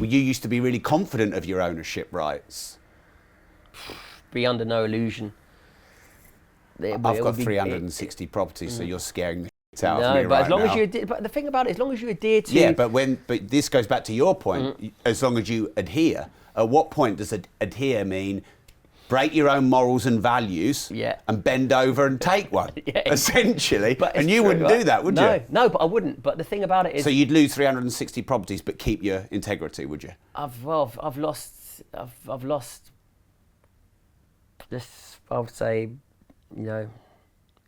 Well, you used to be really confident of your ownership rights. Be under no illusion. I've got 360 properties, so you're scaring the shit out of me but right as long now. as but the thing about it, as long as you adhere to... Yeah, but this goes back to your point, as long as you adhere. At what point does adhere mean break your own morals and values and bend over and take one, essentially? And you wouldn't do that, would you? No, but I wouldn't. But the thing about it is... So you'd lose 360 properties but keep your integrity, would you? I've lost this, I would say, in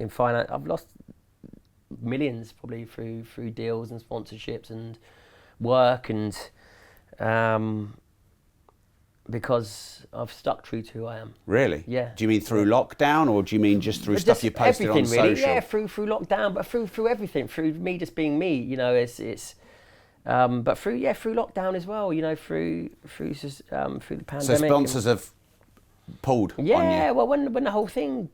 finance, I've lost millions probably through deals and sponsorships and work and because I've stuck true to who I am. Really? Yeah. Do you mean through lockdown, or do you mean just through stuff you posted on social? Really. Yeah, through lockdown, but through everything, through me just being me. But through lockdown as well. Through the pandemic. So sponsors have pulled on you. Yeah, well, when the whole thing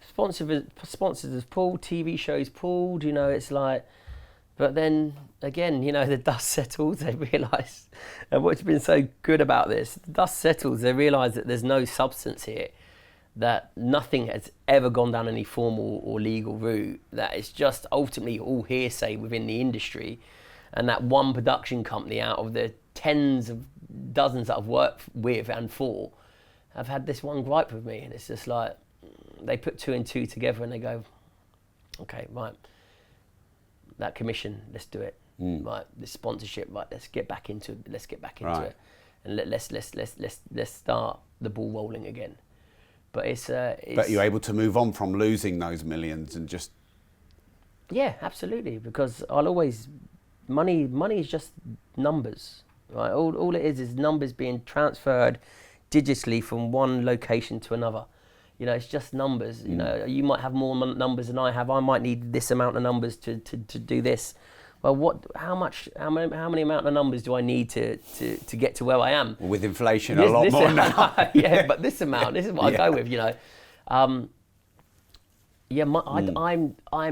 sponsors have pulled, TV shows pulled. It's like. But then again, the dust settles, they realise, and what's been so good about this, the dust settles, they realise that there's no substance here, that nothing has ever gone down any formal or legal route, that it's just ultimately all hearsay within the industry, and that one production company out of the tens of dozens that I've worked with and for have had this one gripe with me, and it's just like, they put two and two together and they go, okay, right. That commission, let's do it. Right, this sponsorship, right, let's get back into it, and let's start the ball rolling again. But but you're able to move on from losing those millions and just... Yeah, absolutely, because money is just numbers, right? All it is numbers being transferred digitally from one location to another. It's just numbers. You might have more numbers than I have. I might need this amount of numbers to do this. Well, how many amount of numbers do I need to get to where I am? Well, with inflation, a lot more now. Yeah, but this amount, this is what I go with. I'm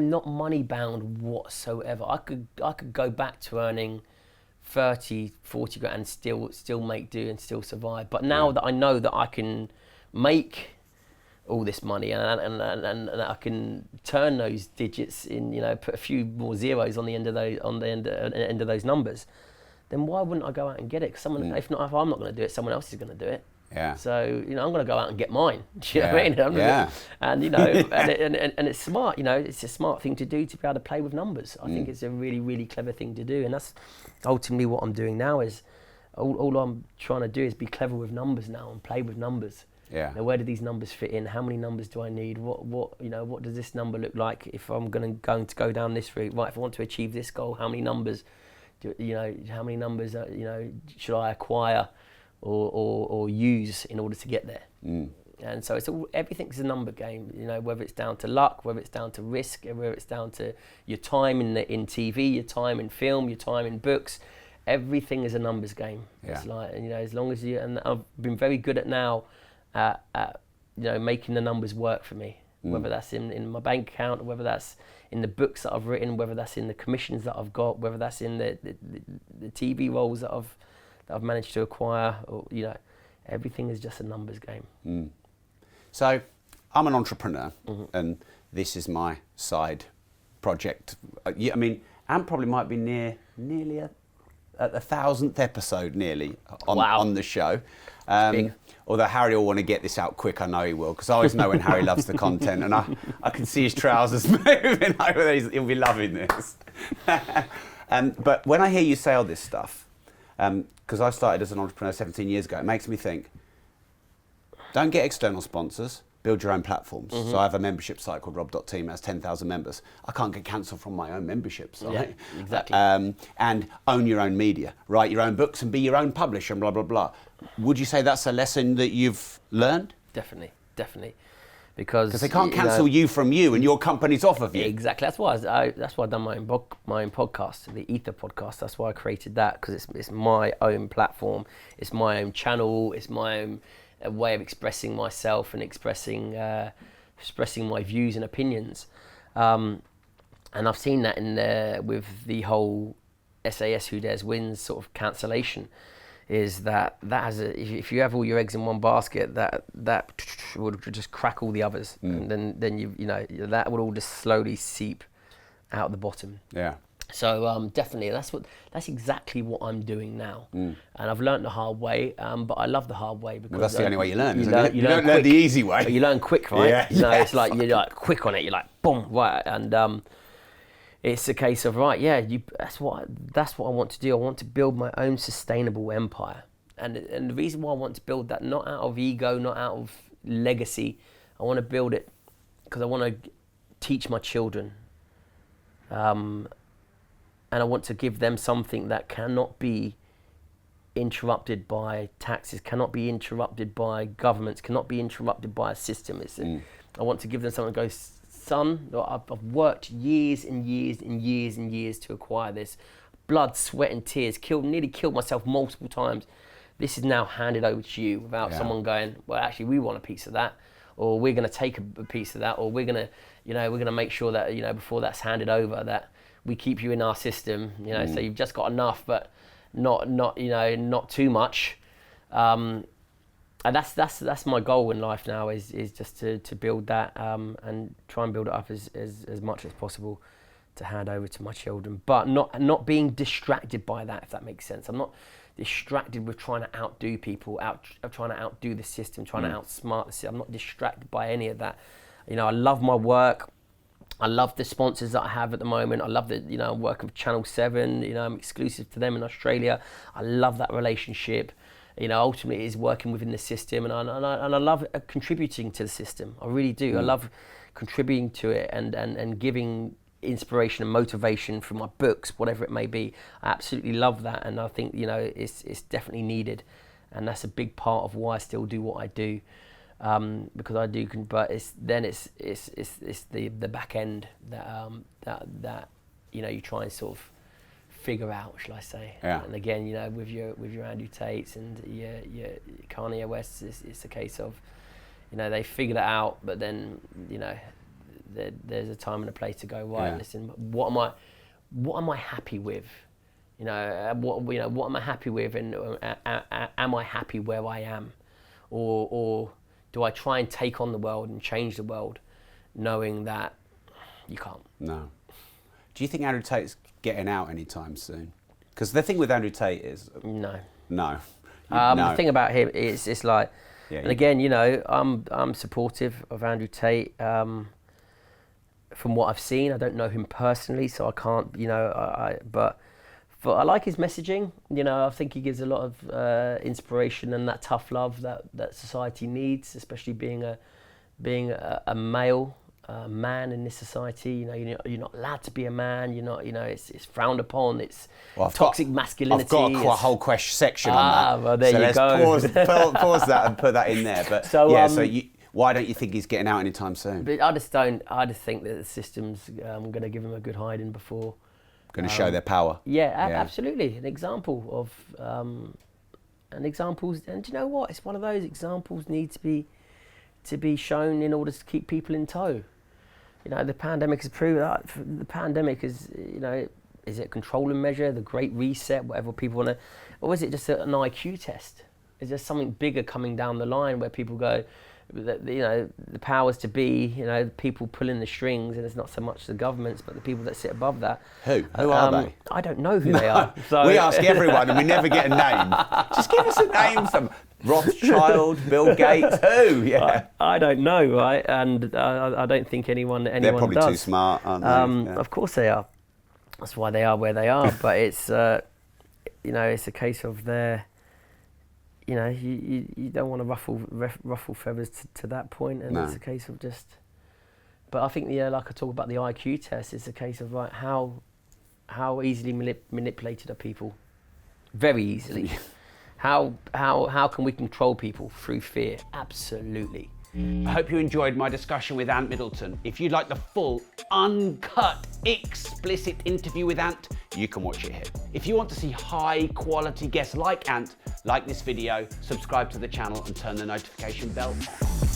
not money bound whatsoever. I could go back to earning 30, 40 grand and still make do and still survive. But now that I know that I can make all this money and I can turn those digits in, put a few more zeros on the end of those numbers, then why wouldn't I go out and get it? Because if I'm not going to do it, someone else is going to do it. Yeah. So I'm going to go out and get mine. Do you know what I mean? And it's smart. It's a smart thing to do to be able to play with numbers. I think it's a really, really clever thing to do, and that's ultimately what I'm doing now. Is all I'm trying to do is be clever with numbers now and play with numbers. Yeah. Now, where do these numbers fit in? How many numbers do I need? What does this number look like if I'm going to go down this route? Right, if I want to achieve this goal, how many numbers should I acquire or use in order to get there? And so everything's a number game. Whether it's down to luck, whether it's down to risk, whether it's down to your time in TV, your time in film, your time in books. Everything is a numbers game. Yeah. It's like, as long as and I've been very good at now. Making the numbers work for me, whether that's in my bank account, or whether that's in the books that I've written, whether that's in the commissions that I've got, whether that's in the TV roles that I've managed to acquire, or everything is just a numbers game. So I'm an entrepreneur, and this is my side project. And probably might be nearly a 1,000th episode on the show. Although Harry will want to get this out quick, I know he will, because I always know when Harry loves the content, and I can see his trousers moving over there. He'll be loving this. But when I hear you say all this stuff, because I started as an entrepreneur 17 years ago, it makes me think, don't get external sponsors, build your own platforms. So I have a membership site called rob.team, has 10,000 members. I can't get cancelled from my own membership site. Yeah, exactly. And own your own media, write your own books and be your own publisher and blah, blah, blah. Would you say that's a lesson that you've learned? Definitely. Because they can't cancel you from you and your company's off of you. Exactly. That's why I've done my own podcast, the Ether podcast. That's why I created that, because it's my own platform. It's my own channel. It's my own a way of expressing myself and expressing my views and opinions, and I've seen that with the whole SAS Who Dares Wins sort of cancellation, is that has if you have all your eggs in one basket, that would just crack all the others, and then you know that would all just slowly seep out the bottom. Yeah. So definitely, that's exactly what I'm doing now, and I've learned the hard way. But I love the hard way because that's the only way you learn. You don't learn the easy way. You learn quick, right? Yeah. You know, it's like you're like quick on it. You're like boom, right, and it's a case of right, yeah. That's what I want to do. I want to build my own sustainable empire, and the reason why I want to build that, not out of ego, not out of legacy. I want to build it because I want to teach my children. And I want to give them something that cannot be interrupted by taxes, cannot be interrupted by governments, cannot be interrupted by a system. I want to give them something that goes, son, I've worked years and years and years and years to acquire this. Blood, sweat and tears, nearly killed myself multiple times. This is now handed over to you without someone going, well, actually, we want a piece of that, or we're going to take a piece of that, or we're going to make sure that, before that's handed over, that we keep you in our system, so you've just got enough, but not too much. And that's my goal in life now is just to build that and try and build it up as much as possible to hand over to my children, but not being distracted by that, if that makes sense. I'm not distracted with trying to outdo people, trying to outdo the system, trying to outsmart the system. I'm not distracted by any of that. I love my work. I love the sponsors that I have at the moment. I love that, I'm working with Channel 7, I'm exclusive to them in Australia. I love that relationship. Ultimately it is working within the system, and I love contributing to the system. I really do. I love contributing to it and giving inspiration and motivation from my books, whatever it may be. I absolutely love that, and I think, it's definitely needed, and that's a big part of why I still do what I do. Because I do, but it's the back end that you try and sort of figure out, shall I say? Yeah. And again, with your Andrew Tates and your Kanye West, it's a case of, they figured it out, but then there's a time and a place to go. Right, listen, what am I happy with? What am I happy with, and am I happy where I am, or do I try and take on the world and change the world, knowing that you can't? No. Do you think Andrew Tate's getting out anytime soon? Because the thing with Andrew Tate is... No. No. The thing about him is it's like... and again, I'm supportive of Andrew Tate. From what I've seen, I don't know him personally, so I can't, but I like his messaging. I think he gives a lot of inspiration and that tough love that society needs, especially being a male man in this society. You're not allowed to be a man. You're not. It's frowned upon. It's toxic masculinity. I've got a whole section on that. Well, there you go. Pause that and put that in there. But why don't you think he's getting out anytime soon? But I just don't. I just think that the system's going to give him a good hiding before. Going to show their power. Absolutely. An example of, and do you know what? It's one of those examples need to be shown in order to keep people in tow. The pandemic has proved that. The pandemic is, is it a controlling measure, the Great Reset, whatever people want to, or is it just an IQ test? Is there something bigger coming down the line where people go, the powers to be, the people pulling the strings, and it's not so much the governments, but the people that sit above that. Who are they? I don't know who they are. So. We ask everyone and we never get a name. Just give us a name, some Rothschild, Bill Gates, who? Yeah. I don't know, right? And I don't think anyone does. They're probably too smart, aren't they? Of course they are. That's why they are where they are. But it's, it's a case of their... you don't want to ruffle feathers to that point, and it's a case of just. But I think like I talk about the IQ test, it's a case of like how easily manipulated are people? Very easily. How can we control people through fear? Absolutely. I hope you enjoyed my discussion with Ant Middleton. If you'd like the full, uncut, explicit interview with Ant, you can watch it here. If you want to see high quality guests like Ant, like this video, subscribe to the channel and turn the notification bell on.